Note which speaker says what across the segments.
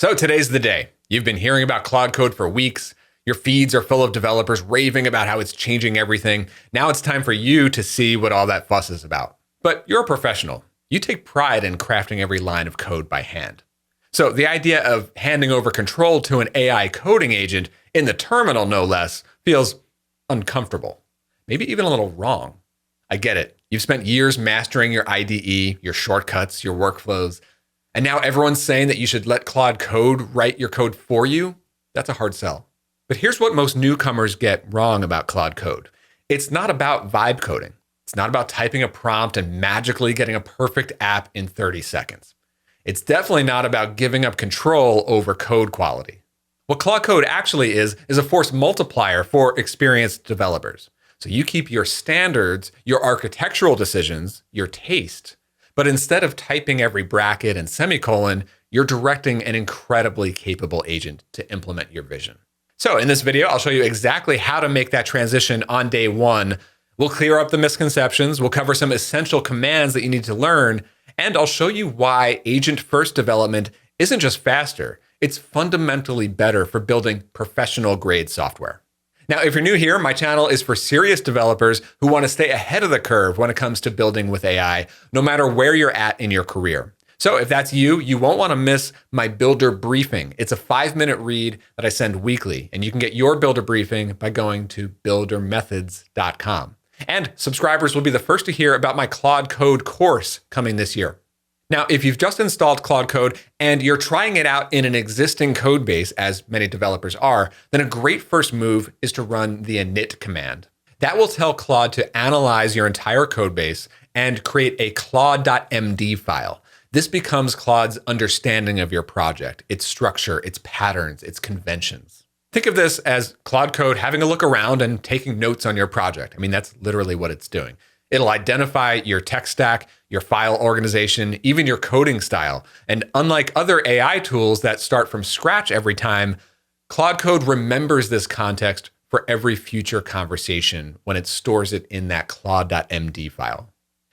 Speaker 1: So today's the day. You've been hearing about Claude Code for weeks. Your feeds are full of developers raving about how it's changing everything. Now it's time for you to see what all that fuss is about. But you're a professional. You take pride in crafting every line of code by hand. So the idea of handing over control to an AI coding agent, in the terminal no less, feels uncomfortable. Maybe even a little wrong. I get it. You've spent years mastering your IDE, your shortcuts, your workflows, and now everyone's saying that you should let Claude Code write your code for you? That's a hard sell. But here's what most newcomers get wrong about Claude Code. It's not about vibe coding. It's not about typing a prompt and magically getting a perfect app in 30 seconds. It's definitely not about giving up control over code quality. What Claude Code actually is a force multiplier for experienced developers. So you keep your standards, your architectural decisions, your taste, but instead of typing every bracket and semicolon, you're directing an incredibly capable agent to implement your vision. So in this video, I'll show you exactly how to make that transition on day one. We'll clear up the misconceptions, we'll cover some essential commands that you need to learn, and I'll show you why agent-first development isn't just faster, it's fundamentally better for building professional-grade software. Now, if you're new here, my channel is for serious developers who want to stay ahead of the curve when it comes to building with AI, no matter where you're at in your career. So if that's you, you won't want to miss my Builder Briefing. It's a 5-minute read that I send weekly, and you can get your Builder Briefing by going to buildermethods.com. And subscribers will be the first to hear about my Claude Code course coming this year. Now, if you've just installed Claude Code and you're trying it out in an existing code base, as many developers are, then a great first move is to run the init command. That will tell Claude to analyze your entire code base and create a claude.md file. This becomes Claude's understanding of your project, its structure, its patterns, its conventions. Think of this as Claude Code having a look around and taking notes on your project. I mean, that's literally what it's doing. It'll identify your tech stack, your file organization, even your coding style. And unlike other AI tools that start from scratch every time, Claude Code remembers this context for every future conversation when it stores it in that claude.md file.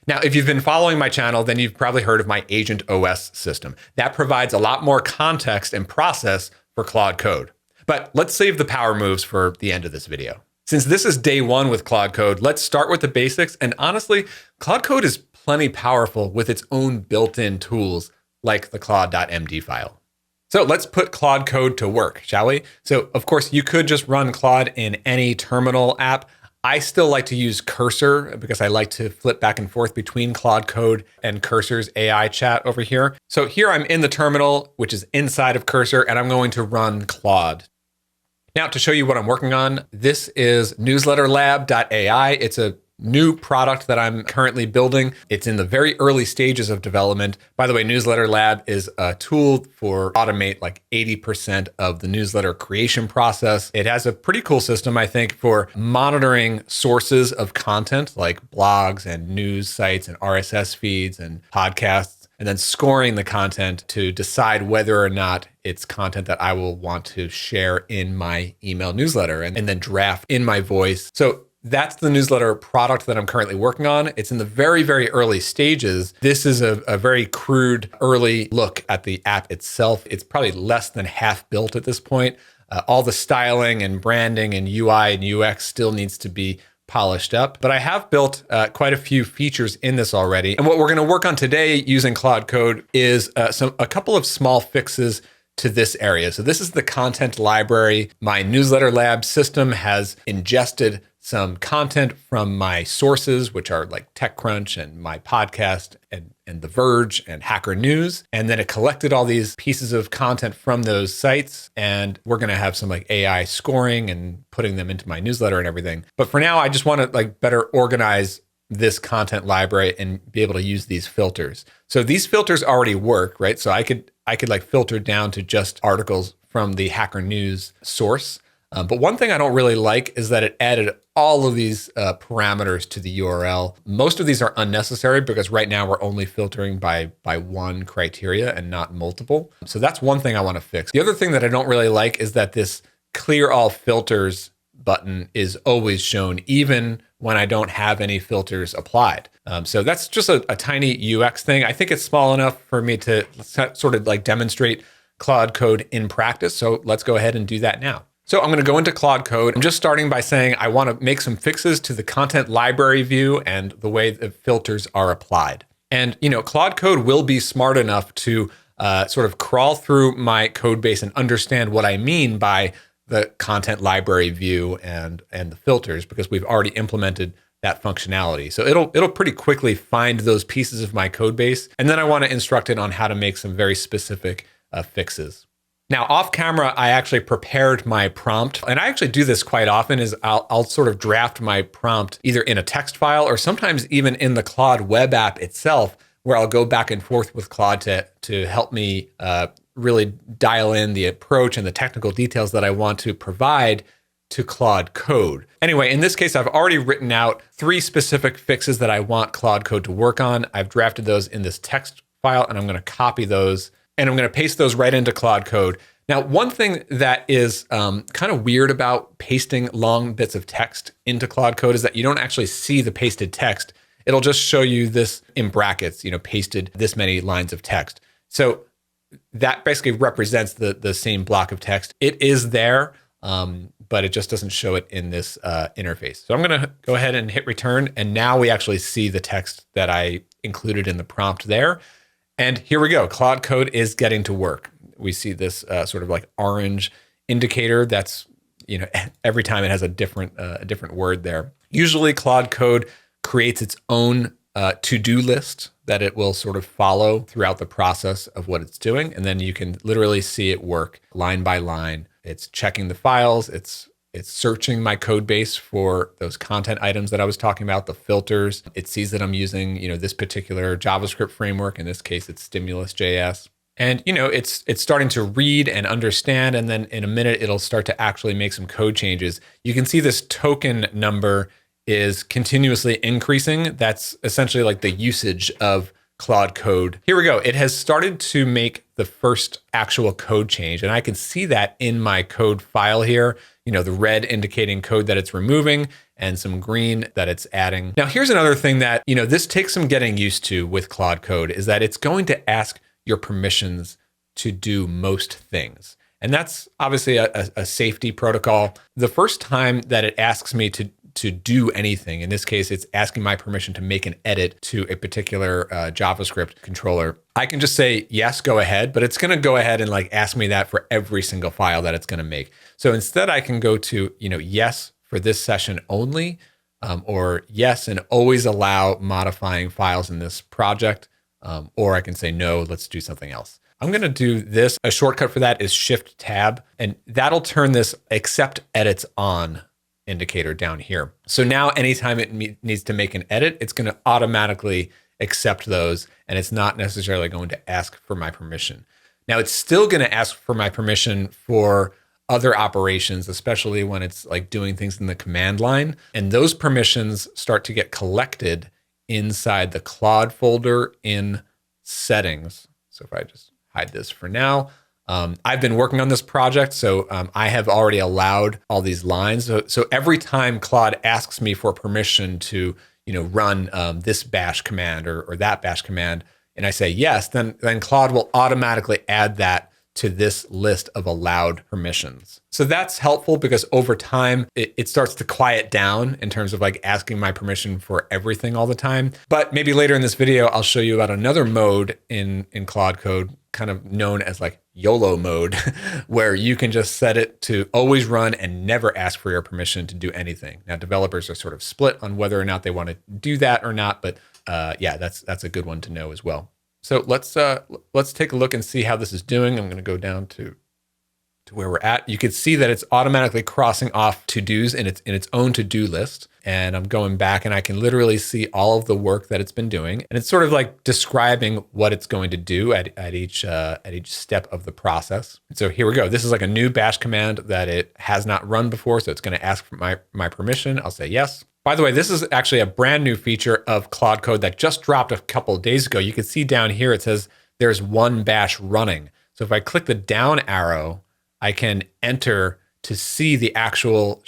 Speaker 1: Now, if you've been following my channel, then you've probably heard of my Agent OS system. That provides a lot more context and process for Claude Code. But let's save the power moves for the end of this video. Since this is day one with Claude Code, let's start with the basics. And honestly, Claude Code is plenty powerful with its own built-in tools like the claude.md file. So let's put Claude Code to work, shall we? So of course, you could just run Claude in any terminal app. I still like to use Cursor because I like to flip back and forth between Claude Code and Cursor's AI chat over here. So here I'm in the terminal, which is inside of Cursor, and I'm going to run Claude. Now, to show you what I'm working on, this is newsletterlab.ai. It's a new product that I'm currently building. It's in the very early stages of development. By the way, Newsletter Lab is a tool for automate like 80% of the newsletter creation process. It has a pretty cool system, I think, for monitoring sources of content like blogs and news sites and RSS feeds and podcasts, and then scoring the content to decide whether or not it's content that I will want to share in my email newsletter and then draft in my voice. So that's the newsletter product that I'm currently working on. It's in the very, very early stages. This is a very crude early look at the app itself. It's probably less than half built at this point. All the styling and branding and UI and UX still needs to be polished up, but I have built quite a few features in this already. And what we're going to work on today using Claude Code is a couple of small fixes to this area. So this is the content library. My Newsletter Lab system has ingested some content from my sources, which are like TechCrunch and my podcast and The Verge and Hacker News. And then it collected all these pieces of content from those sites. And we're going to have some like AI scoring and putting them into my newsletter and everything. But for now, I just want to like better organize this content library and be able to use these filters. So these filters already work, right? So I could like filter down to just articles from the Hacker News source. But one thing I don't really like is that it added all of these parameters to the URL. Most of these are unnecessary because right now we're only filtering by one criteria and not multiple. So that's one thing I want to fix. The other thing that I don't really like is that this clear all filters button is always shown, even when I don't have any filters applied. So that's just a tiny UX thing. I think it's small enough for me to sort of like demonstrate Claude Code in practice. So let's go ahead and do that now. So I'm going to go into Claude Code. I'm just starting by saying I want to make some fixes to the content library view and the way the filters are applied. And, Claude Code will be smart enough to sort of crawl through my code base and understand what I mean by the content library view and the filters, because we've already implemented that functionality. So it'll pretty quickly find those pieces of my code base. And then I want to instruct it on how to make some very specific fixes. Now, off camera, I actually prepared my prompt, and I actually do this quite often. Is I'll sort of draft my prompt either in a text file or sometimes even in the Claude web app itself, where I'll go back and forth with Claude to help me really dial in the approach and the technical details that I want to provide to Claude Code. Anyway, in this case, I've already written out 3 specific fixes that I want Claude Code to work on. I've drafted those in this text file, and I'm going to copy those and I'm going to paste those right into Claude Code. Now, one thing that is kind of weird about pasting long bits of text into Claude Code is that you don't actually see the pasted text. It'll just show you this in brackets, pasted this many lines of text. So that basically represents the same block of text. It is there, but it just doesn't show it in this interface. So I'm going to go ahead and hit return. And now we actually see the text that I included in the prompt there. And here we go. Claude Code is getting to work. We see this sort of like orange indicator that's, every time it has a different word there. Usually Claude Code creates its own to-do list that it will sort of follow throughout the process of what it's doing. And then you can literally see it work line by line. It's checking the files. It's searching my code base for those content items that I was talking about, the filters. It sees that I'm using, this particular JavaScript framework. In this case, it's Stimulus.js. And, it's starting to read and understand. And then in a minute, it'll start to actually make some code changes. You can see this token number is continuously increasing. That's essentially like the usage of Claude Code. Here we go. It has started to make the first actual code change. And I can see that in my code file here, the red indicating code that it's removing and some green that it's adding. Now, here's another thing that, this takes some getting used to with Claude Code is that it's going to ask your permissions to do most things. And that's obviously a safety protocol. The first time that it asks me to do anything, in this case, it's asking my permission to make an edit to a particular JavaScript controller, I can just say, yes, go ahead, but it's going to go ahead and ask me that for every single file that it's going to make. So instead I can go to, yes, for this session only, or yes, and always allow modifying files in this project, or I can say, no, let's do something else. I'm going to do this. A shortcut for that is Shift Tab, and that'll turn this accept edits on indicator down here. So now anytime it needs to make an edit, it's going to automatically accept those, and it's not necessarily going to ask for my permission. Now it's still going to ask for my permission for other operations, especially when it's doing things in the command line. And those permissions start to get collected inside the Claude folder in settings. So if I just hide this for now, I've been working on this project, so I have already allowed all these lines. So every time Claude asks me for permission to, run this bash command or that bash command, and I say yes, then Claude will automatically add that to this list of allowed permissions. So that's helpful because over time, it starts to quiet down in terms of asking my permission for everything all the time. But maybe later in this video, I'll show you about another mode in Claude Code, kind of known as YOLO mode, where you can just set it to always run and never ask for your permission to do anything. Now, developers are sort of split on whether or not they want to do that or not, but yeah, that's a good one to know as well. So let's take a look and see how this is doing. I'm going to go down to where we're at. You can see that it's automatically crossing off to-dos in its own to-do list. And I'm going back and I can literally see all of the work that it's been doing. And it's sort of describing what it's going to do at each step of the process. So here we go. This is a new bash command that it has not run before. So it's going to ask for my permission. I'll say yes. By the way, this is actually a brand new feature of Claude Code that just dropped a couple of days ago. You can see down here, it says there's one bash running. So if I click the down arrow, I can enter to see the actual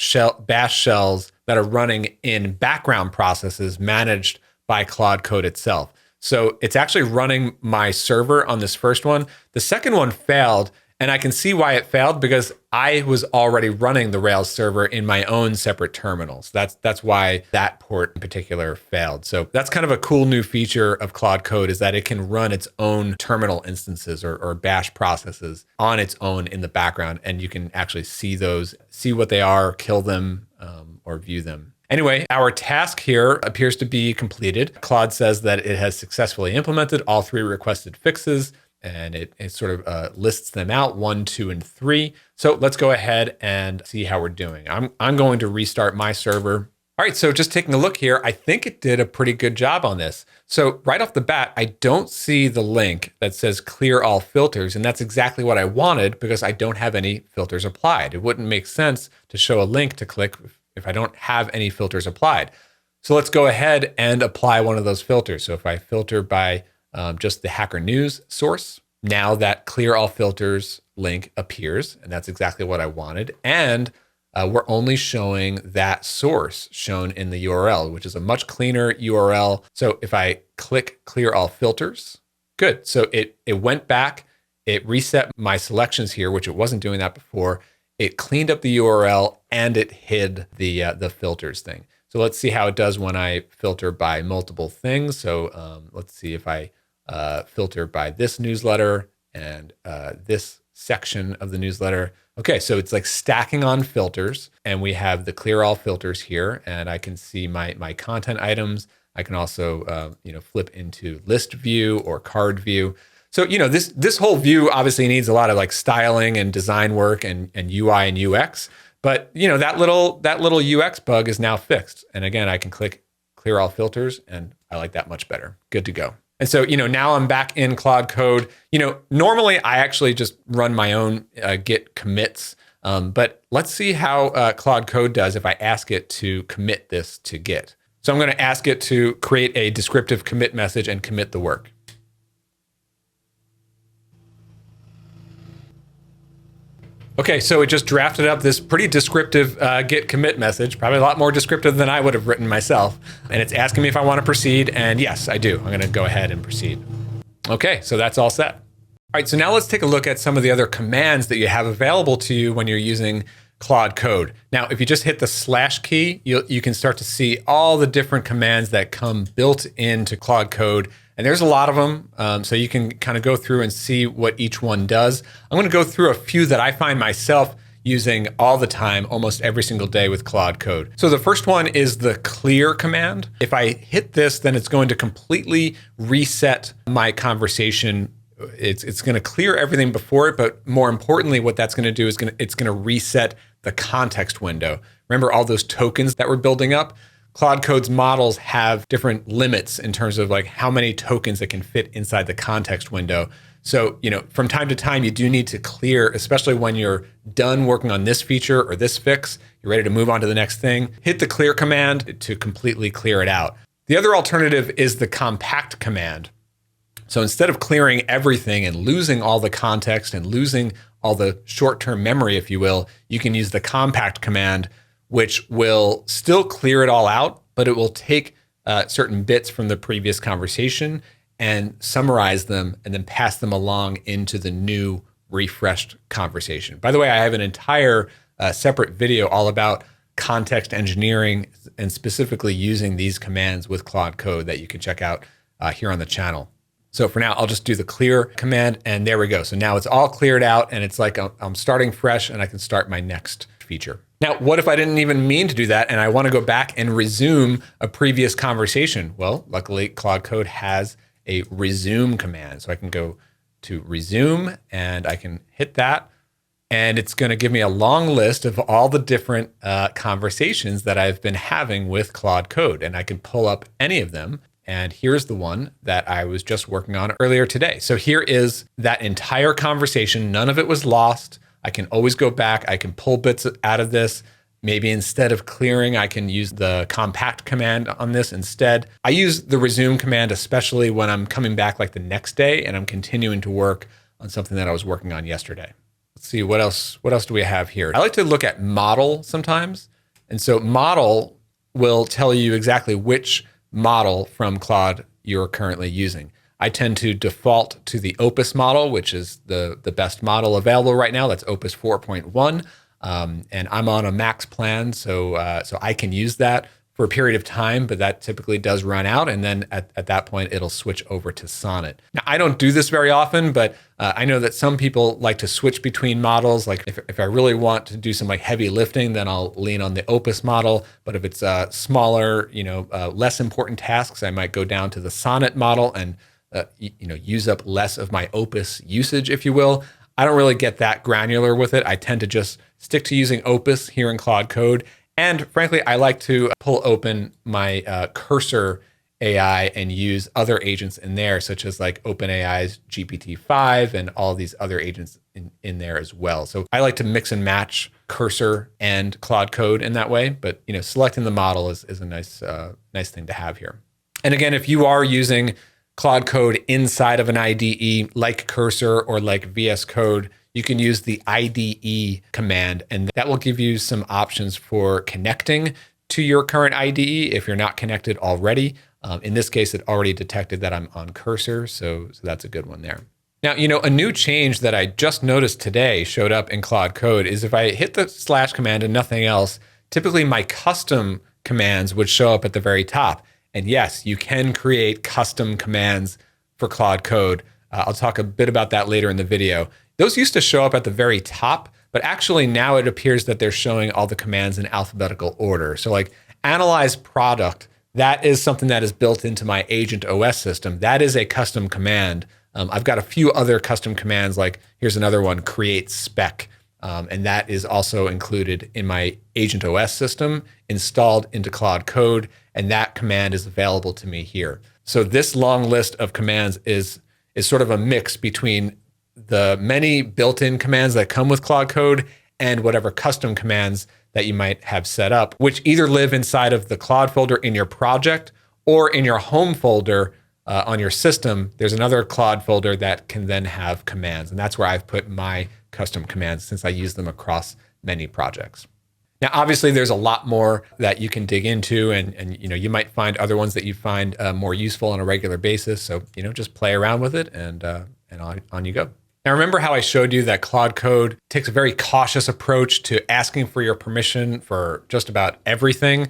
Speaker 1: bash shells that are running in background processes managed by Claude Code itself. So it's actually running my server on this first one. The second one failed, and I can see why it failed because I was already running the Rails server in my own separate terminals. That's why that port in particular failed. So that's kind of a cool new feature of Claude Code, is that it can run its own terminal instances or bash processes on its own in the background, and you can actually see those, see what they are, kill them, or view them. Anyway, our task here appears to be completed. Claude says that it has successfully implemented all 3 requested fixes, and it sort of lists them out, 1, 2, and 3. So let's go ahead and see how we're doing. I'm going to restart my server. All right, so just taking a look here, I think it did a pretty good job on this. So right off the bat, I don't see the link that says clear all filters, and that's exactly what I wanted because I don't have any filters applied. It wouldn't make sense to show a link to click if I don't have any filters applied. So let's go ahead and apply one of those filters. So if I filter by just the Hacker News source, now that clear all filters link appears, and that's exactly what I wanted. And we're only showing that source shown in the URL, which is a much cleaner URL. So if I click clear all filters, good. So it went back, it reset my selections here, which it wasn't doing that before. It cleaned up the URL and it hid the filters thing. So let's see how it does when I filter by multiple things. So let's see if I filter by this newsletter and this section of the newsletter. Okay, so it's like stacking on filters, and we have the clear all filters here, and I can see my content items. I can also flip into list view or card view. So this whole view obviously needs a lot of like styling and design work and UI and UX. But that little UX bug is now fixed. And again, I can click clear all filters, and I like that much better. Good to go. And so, now I'm back in Claude Code. Normally I actually just run my own Git commits, but let's see how Claude Code does if I ask it to commit this to Git. So I'm going to ask it to create a descriptive commit message and commit the work. Okay, so it just drafted up this pretty descriptive Git commit message, probably a lot more descriptive than I would have written myself. And it's asking me if I want to proceed, and yes, I do. I'm going to go ahead and proceed. Okay, so that's all set. All right, so now let's take a look at some of the other commands that you have available to you when you're using Claude Code. Now, if you just hit the / key, you can start to see all the different commands that come built into Claude Code. And there's a lot of them, so you can kind of go through and see what each one does. I'm going to go through a few that I find myself using all the time, almost every single day with Claude Code. So the first one is the clear command. If I hit this, then it's going to completely reset my conversation. It's going to clear everything before it, but more importantly, what that's going to do is it's going to reset the context window. Remember all those tokens that we're building up? Claude Code's models have different limits in terms of like how many tokens that can fit inside the context window. So, from time to time, you do need to clear, especially when you're done working on this feature or this fix, you're ready to move on to the next thing, hit the clear command to completely clear it out. The other alternative is the compact command. So instead of clearing everything and losing all the context and losing all the short-term memory, if you will, you can use the compact command, which will still clear it all out, but it will take certain bits from the previous conversation and summarize them and then pass them along into the new refreshed conversation. By the way, I have an entire separate video all about context engineering and specifically using these commands with Claude Code that you can check out here on the channel. So for now, I'll just do the clear command, and there we go. So now it's all cleared out, and it's like I'm starting fresh, and I can start my next feature. Now, what if I didn't even mean to do that, and I want to go back and resume a previous conversation? Well, luckily, Claude Code has a resume command. So I can go to resume, and I can hit that, and it's going to give me a long list of all the different conversations that I've been having with Claude Code, and I can pull up any of them. And here's the one that I was just working on earlier today. So here is that entire conversation. None of it was lost. I can always go back. I can pull bits out of this. Maybe instead of clearing, I can use the compact command on this instead. I use the resume command, especially when I'm coming back like the next day and I'm continuing to work on something that I was working on yesterday. Let's see, what else do we have here? I like to look at model sometimes. And so model will tell you exactly which model from Claude you're currently using. I tend to default to the Opus model, which is the best model available right now. That's Opus 4.1. And I'm on a max plan, so I can use that for a period of time, but that typically does run out. And then at that point, it'll switch over to Sonnet. Now, I don't do this very often, but I know that some people like to switch between models. Like if I really want to do some like heavy lifting, then I'll lean on the Opus model. But if it's smaller, less important tasks, I might go down to the Sonnet model and use up less of my Opus usage, if you will. I don't really get that granular with it. I tend to just stick to using Opus here in Claude Code. And frankly, I like to pull open my Cursor AI and use other agents in there, such as like OpenAI's GPT-5 and all these other agents in there as well. So I like to mix and match Cursor and Claude Code in that way. But selecting the model is a nice thing to have here. And again, if you are using Claude Code inside of an IDE like Cursor or like VS Code, you can use the IDE command, and that will give you some options for connecting to your current IDE if you're not connected already. In this case, it already detected that I'm on Cursor, so that's a good one there. Now, a new change that I just noticed today showed up in Claude Code is if I hit the / command and nothing else, typically my custom commands would show up at the very top. And yes, you can create custom commands for Claude Code. I'll talk a bit about that later in the video. Those used to show up at the very top, but actually now it appears that they're showing all the commands in alphabetical order. So like analyze product, that is something that is built into my Agent OS system. That is a custom command. I've got a few other custom commands, like here's another one, create spec. And that is also included in my Agent OS system, installed into Claude Code, and that command is available to me here. So this long list of commands is sort of a mix between the many built-in commands that come with Claude Code and whatever custom commands that you might have set up, which either live inside of the Claude folder in your project or in your home folder on your system. There's another Claude folder that can then have commands, and that's where I've put my custom commands since I use them across many projects. Now, obviously, there's a lot more that you can dig into, and you might find other ones that you find more useful on a regular basis. So just play around with it, and on you go. Now, remember how I showed you that Claude Code takes a very cautious approach to asking for your permission for just about everything.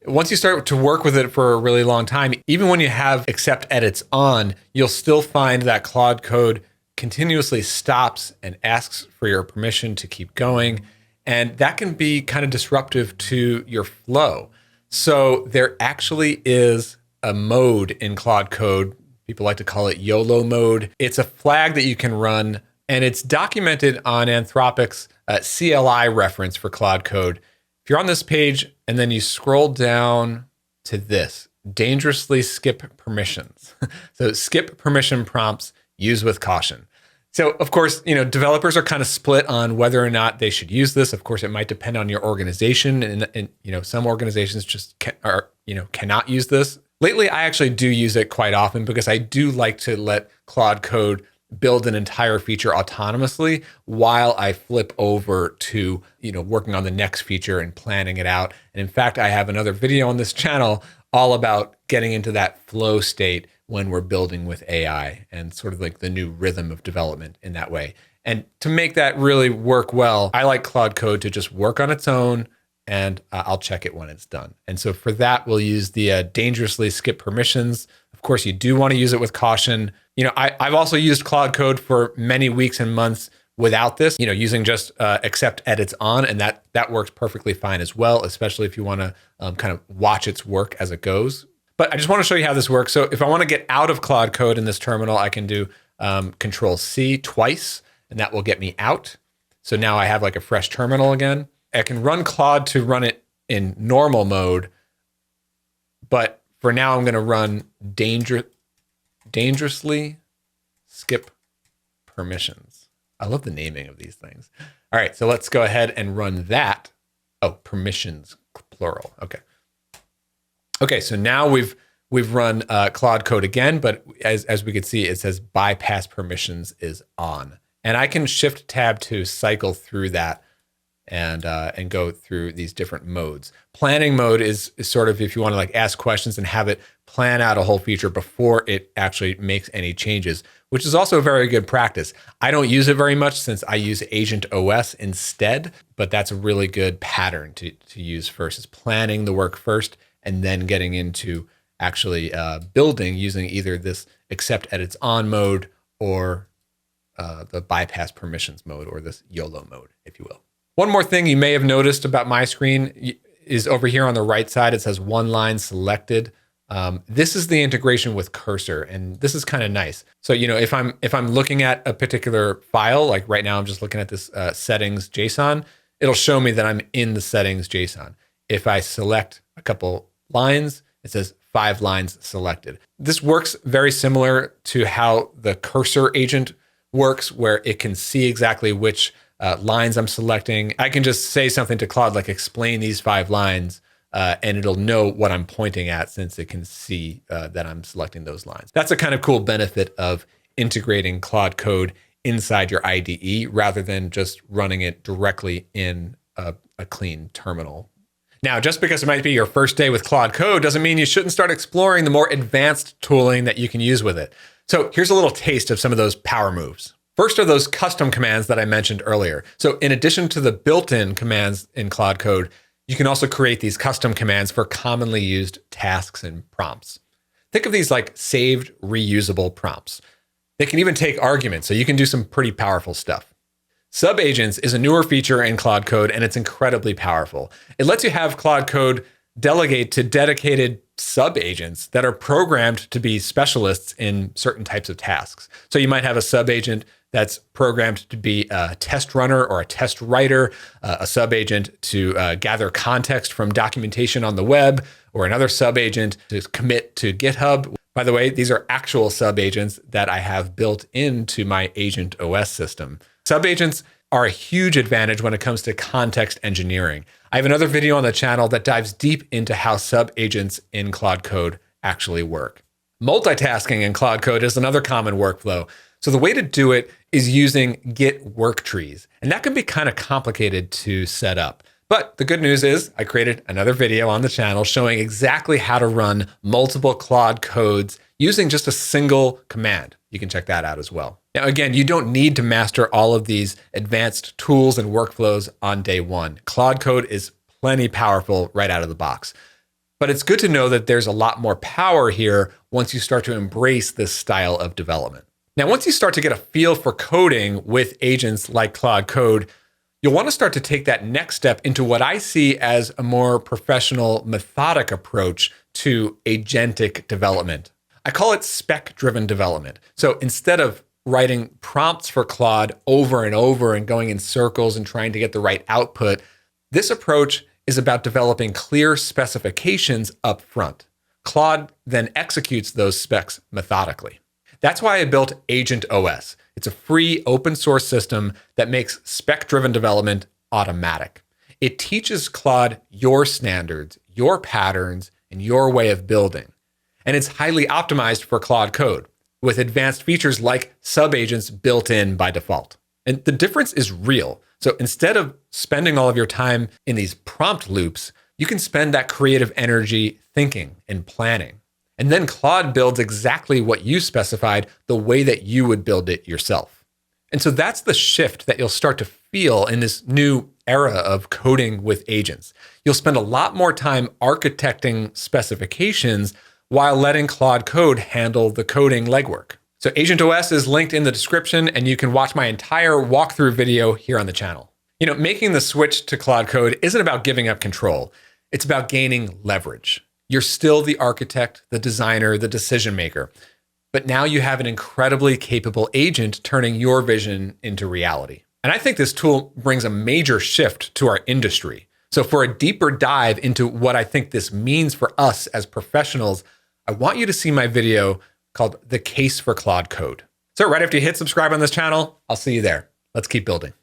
Speaker 1: Once you start to work with it for a really long time, even when you have accept edits on, you'll still find that Claude Code continuously stops and asks for your permission to keep going. And that can be kind of disruptive to your flow. So there actually is a mode in Claude Code. People like to call it YOLO mode. It's a flag that you can run, and it's documented on Anthropic's CLI reference for Claude Code. If you're on this page and then you scroll down to this, dangerously skip permissions. So skip permission prompts, use with caution. So of course, developers are kind of split on whether or not they should use this. Of course, it might depend on your organization, and some organizations just cannot use this. Lately, I actually do use it quite often because I do like to let Claude Code build an entire feature autonomously while I flip over to working on the next feature and planning it out. And in fact, I have another video on this channel all about getting into that flow state when we're building with AI and sort of like the new rhythm of development in that way. And to make that really work well, I like Claude Code to just work on its own, and I'll check it when it's done. And so for that, we'll use the dangerously skip permissions. Of course, you do want to use it with caution. I've also used Claude Code for many weeks and months without this, using just accept edits on, and that works perfectly fine as well, especially if you want to kind of watch its work as it goes. But I just want to show you how this works. So if I want to get out of Claude Code in this terminal, I can do Control-C twice, and that will get me out. So now I have like a fresh terminal again. I can run Claude to run it in normal mode, but for now I'm going to run dangerously skip permissions. I love the naming of these things. All right, so let's go ahead and run that. Oh, permissions, plural. Okay, so now we've run Claude Code again, but as we can see, it says bypass permissions is on. And I can Shift Tab to cycle through that and go through these different modes. Planning mode is sort of if you want to like ask questions and have it plan out a whole feature before it actually makes any changes, which is also a very good practice. I don't use it very much since I use Agent OS instead, but that's a really good pattern to use first, is planning the work first and then getting into actually building using either this accept edits on mode or the bypass permissions mode, or this YOLO mode, if you will. One more thing you may have noticed about my screen is over here on the right side, it says one line selected. This is the integration with cursor, and this is kind of nice. So, if I'm looking at a particular file, like right now I'm just looking at this settings JSON, it'll show me that I'm in the settings JSON. If I select a couple lines, it says 5 lines selected. This works very similar to how the cursor agent works, where it can see exactly which lines I'm selecting. I can just say something to Claude like explain these 5 lines, and it'll know what I'm pointing at since it can see that I'm selecting those lines. That's a kind of cool benefit of integrating Claude Code inside your IDE rather than just running it directly in a clean terminal. Now, just because it might be your first day with Claude Code doesn't mean you shouldn't start exploring the more advanced tooling that you can use with it. So here's a little taste of some of those power moves. First are those custom commands that I mentioned earlier. So in addition to the built-in commands in Claude Code, you can also create these custom commands for commonly used tasks and prompts. Think of these like saved reusable prompts. They can even take arguments, so you can do some pretty powerful stuff. Subagents is a newer feature in Claude Code, and it's incredibly powerful. It lets you have Claude Code delegate to dedicated subagents that are programmed to be specialists in certain types of tasks. So you might have a subagent that's programmed to be a test runner or a test writer, a subagent to gather context from documentation on the web, or another subagent to commit to GitHub. By the way, these are actual subagents that I have built into my Agent OS system. Subagents are a huge advantage when it comes to context engineering. I have another video on the channel that dives deep into how subagents in Claude Code actually work. Multitasking in Claude Code is another common workflow. So the way to do it is using Git work trees, and that can be kind of complicated to set up. But the good news is I created another video on the channel showing exactly how to run multiple Claude codes using just a single command. You can check that out as well. Now, again, you don't need to master all of these advanced tools and workflows on day one. Claude Code is plenty powerful right out of the box. But it's good to know that there's a lot more power here once you start to embrace this style of development. Now, once you start to get a feel for coding with agents like Claude Code, you'll want to start to take that next step into what I see as a more professional, methodic approach to agentic development. I call it spec-driven development. So instead of writing prompts for Claude over and over and going in circles and trying to get the right output, this approach is about developing clear specifications up front. Claude then executes those specs methodically. That's why I built Agent OS. It's a free open source system that makes spec-driven development automatic. It teaches Claude your standards, your patterns, and your way of building. And it's highly optimized for Claude Code, with advanced features like subagents built in by default. And the difference is real. So instead of spending all of your time in these prompt loops, you can spend that creative energy thinking and planning. And then Claude builds exactly what you specified the way that you would build it yourself. And so that's the shift that you'll start to feel in this new era of coding with agents. You'll spend a lot more time architecting specifications while letting Claude Code handle the coding legwork. So Agent OS is linked in the description, and you can watch my entire walkthrough video here on the channel. Making the switch to Claude Code isn't about giving up control. It's about gaining leverage. You're still the architect, the designer, the decision maker. But now you have an incredibly capable agent turning your vision into reality. And I think this tool brings a major shift to our industry. So for a deeper dive into what I think this means for us as professionals, I want you to see my video called The Case for Claude Code. So right after you hit subscribe on this channel, I'll see you there. Let's keep building.